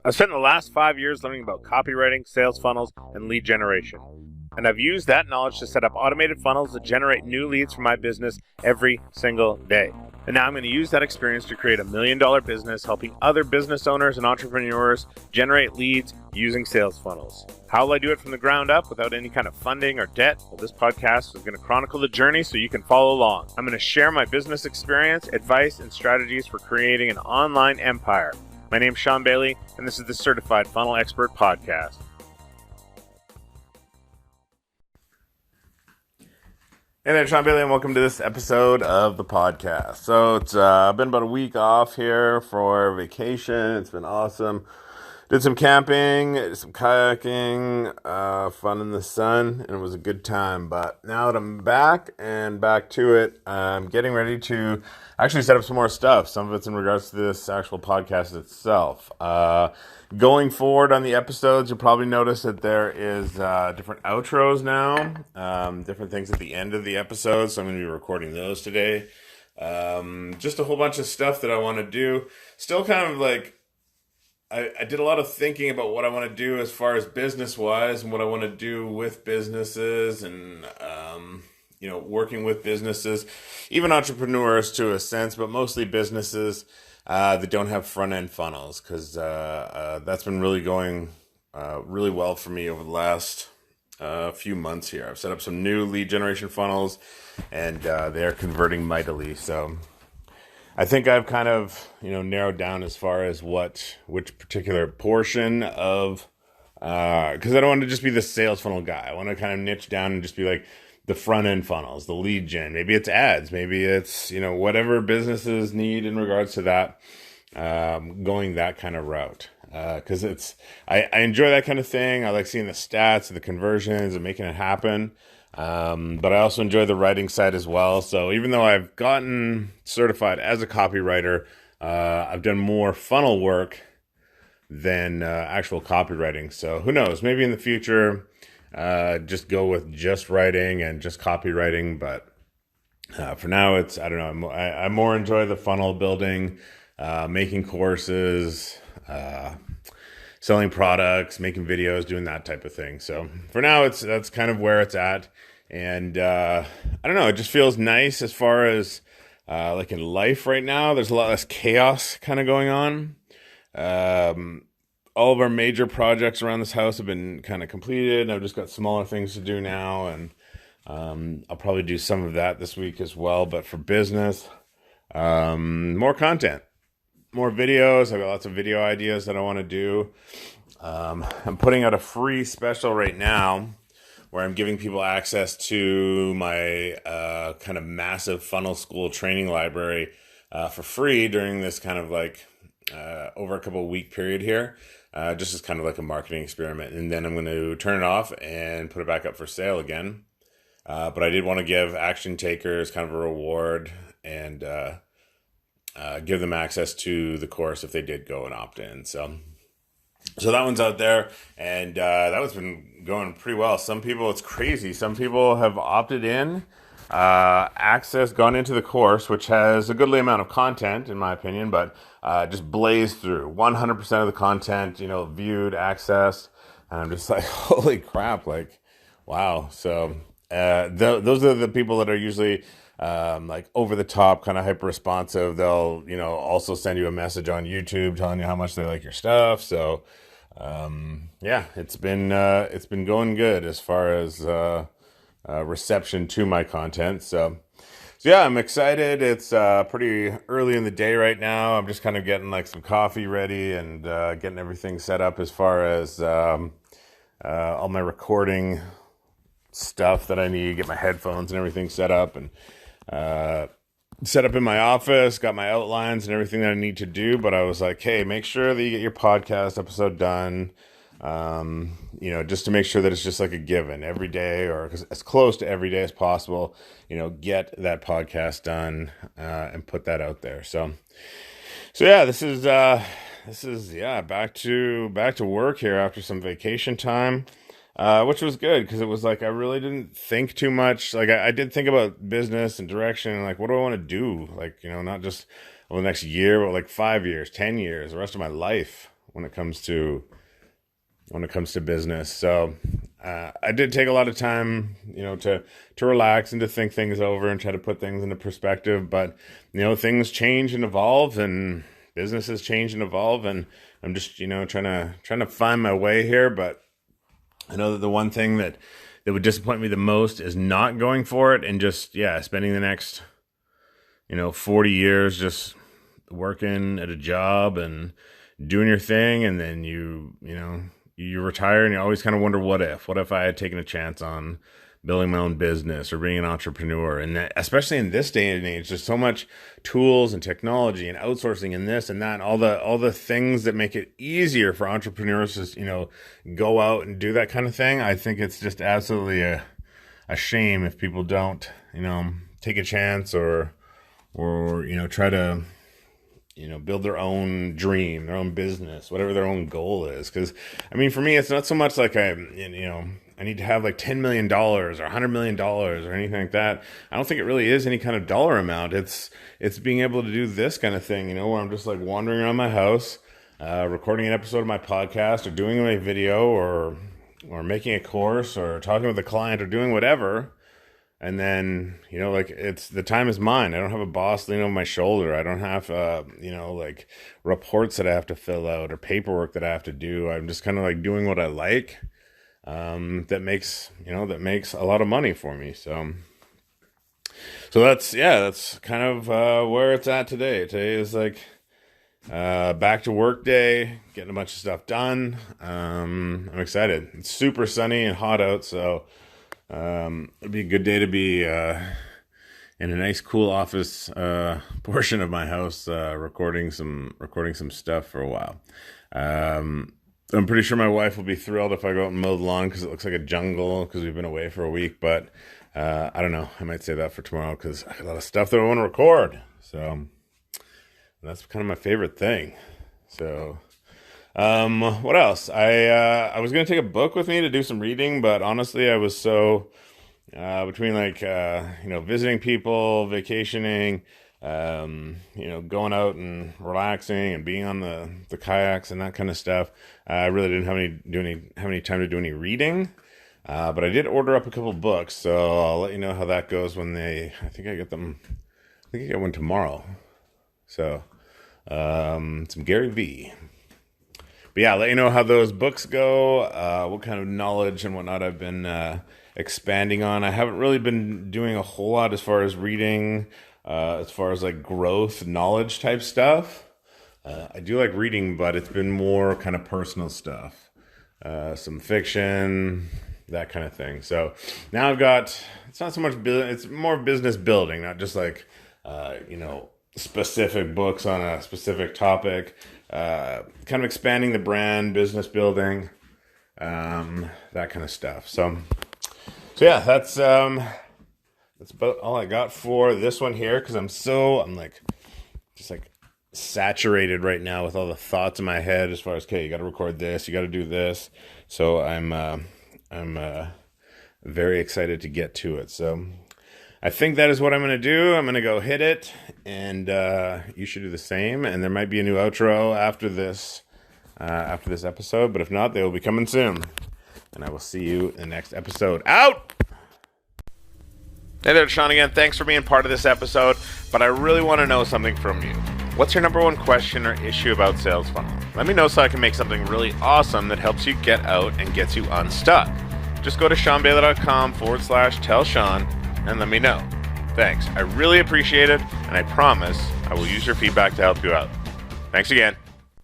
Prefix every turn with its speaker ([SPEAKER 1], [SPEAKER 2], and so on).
[SPEAKER 1] I've spent the last 5 years learning about copywriting, sales funnels, and lead generation. And I've used that knowledge to set up automated funnels that generate new leads for my business every single day. And now I'm going to use that experience to create $1 million business, helping other business owners and entrepreneurs generate leads using sales funnels. How will I do it from the ground up without any kind of funding or debt? Well, this podcast is going to chronicle the journey so you can follow along. I'm going to share my business experience, advice, and strategies for creating an online empire. My name's Sean Bailey, and this is the Certified Funnel Expert Podcast. Hey there, Sean Bailey, and welcome to this episode of the podcast. So it's been about a week off here for vacation. It's been awesome. Did some camping, some kayaking, fun in the sun, and it was a good time. But now that I'm back to it, I'm getting ready to actually set up some more stuff. Some of it's in regards to this actual podcast itself. Going forward on the episodes, you'll probably notice that there is different outros now, different things at the end of the episode. So I'm going to be recording those today. Just a whole bunch of stuff that I want to do. Still kind of like, I did a lot of thinking about what I want to do as far as business-wise and what I want to do with businesses and, working with businesses, even entrepreneurs to a sense, but mostly businesses that don't have front-end funnels, because that's been really going really well for me over the last few months here. I've set up some new lead generation funnels, and they're converting mightily, so I think I've kind of, narrowed down as far as which particular portion of, because I don't want to just be the sales funnel guy. I want to kind of niche down and just be like the front end funnels, the lead gen. Maybe it's ads. Maybe it's, whatever businesses need in regards to that, going that kind of route. Because I enjoy that kind of thing. I like seeing the stats and the conversions and making it happen. But I also enjoy the writing side as well. So even though I've gotten certified as a copywriter, I've done more funnel work than actual copywriting. So who knows? Maybe in the future, just go with just writing and just copywriting. But for now, I don't know. I more enjoy the funnel building, making courses, selling products, making videos, doing that type of thing. So for now, that's kind of where it's at. And I don't know, it just feels nice as far as like in life right now. There's a lot less chaos kind of going on. All of our major projects around this house have been kind of completed. I've just got smaller things to do now, and I'll probably do some of that this week as well. But for business, more content, more videos. I've got lots of video ideas that I want to do. I'm putting out a free special right now where I'm giving people access to my kind of massive funnel school training library for free during this kind of like over a couple of week period here, just as kind of like a marketing experiment. And then I'm going to turn it off and put it back up for sale again. But I did want to give action takers kind of a reward and give them access to the course if they did go and opt in. So that one's out there, and that one's been going pretty well. Some people, it's crazy. Some people have opted in, gone into the course, which has a goodly amount of content, in my opinion, but just blazed through 100% of the content, viewed, accessed. And I'm just like, holy crap, like, wow. So those are the people that are usually like over the top, kind of hyper responsive. They'll, also send you a message on YouTube telling you how much they like your stuff. So, yeah, it's been going good as far as, reception to my content. So yeah, I'm excited. It's, pretty early in the day right now. I'm just kind of getting like some coffee ready and, getting everything set up as far as, all my recording stuff that I need, get my headphones and everything set up and, set up in my office, got my outlines and everything that I need to do. But I was like, hey, make sure that you get your podcast episode done, just to make sure that it's just like a given every day or as close to every day as possible, get that podcast done and put that out there. So yeah, this is back to work here after some vacation time. Which was good because it was like I really didn't think too much. Like I did think about business and direction and like what do I want to do? Like, not just over the next year, but like 5 years, 10 years, the rest of my life. when it comes to business. So I did take a lot of time, to relax and to think things over and try to put things into perspective. But things change and evolve, and businesses change and evolve, and I'm just trying to find my way here. But I know that the one thing that would disappoint me the most is not going for it and just spending the next 40 years just working at a job and doing your thing, and then you retire and you always kind of wonder, what if I had taken a chance on building my own business or being an entrepreneur? And that, especially in this day and age, there's so much tools and technology and outsourcing and this and that, and all the things that make it easier for entrepreneurs to go out and do that kind of thing. I think it's just absolutely a shame if people don't take a chance or try to build their own dream, their own business, whatever their own goal is. Because for me, it's not so much like I need to have like $10 million or $100 million or anything like that. I don't think it really is any kind of dollar amount. It's being able to do this kind of thing, where I'm just like wandering around my house, recording an episode of my podcast, or doing a video, or making a course, or talking with a client, or doing whatever. And then, it's, the time is mine. I don't have a boss leaning over my shoulder. I don't have, reports that I have to fill out or paperwork that I have to do. I'm just kind of like doing what I like. That makes a lot of money for me. So that's kind of, where it's at today. Today is like, back to work day, getting a bunch of stuff done. I'm excited. It's super sunny and hot out. So, it'd be a good day to be in a nice cool office portion of my house, recording some stuff for a while. I'm pretty sure my wife will be thrilled if I go out and mow the lawn, because it looks like a jungle because we've been away for a week. But I don't know. I might save that for tomorrow because I got a lot of stuff that I want to record. So that's kind of my favorite thing. So. What else? I was going to take a book with me to do some reading, but honestly, I was so, between visiting people, vacationing, going out and relaxing and being on the kayaks and that kind of stuff. I really didn't have any time to do any reading. But I did order up a couple books, so I'll let you know how that goes when I think I get one tomorrow. So, some Gary Vee. But yeah, I'll let you know how those books go, what kind of knowledge and whatnot I've been expanding on. I haven't really been doing a whole lot as far as reading, as far as like growth, knowledge type stuff. I do like reading, but it's been more kind of personal stuff, some fiction, that kind of thing. So now it's not so much, it's more business building, not just like, specific books on a specific topic. Kind of expanding the brand, business building, that kind of stuff. So yeah, that's about all I got for this one here, because I'm just saturated right now with all the thoughts in my head as far as, okay, you got to record this, you got to do this. So I'm very excited to get to it. So I think that is what I'm going to do. I'm going to go hit it, and you should do the same. And there might be a new outro after this episode, but if not, they will be coming soon. And I will see you in the next episode. Out! Hey there, Sean again. Thanks for being part of this episode, but I really want to know something from you. What's your number one question or issue about Sales Funnel? Let me know so I can make something really awesome that helps you get out and gets you unstuck. Just go to seanbaylor.com/tell Sean and let me know. Thanks. I really appreciate it, and I promise I will use your feedback to help you out. Thanks again.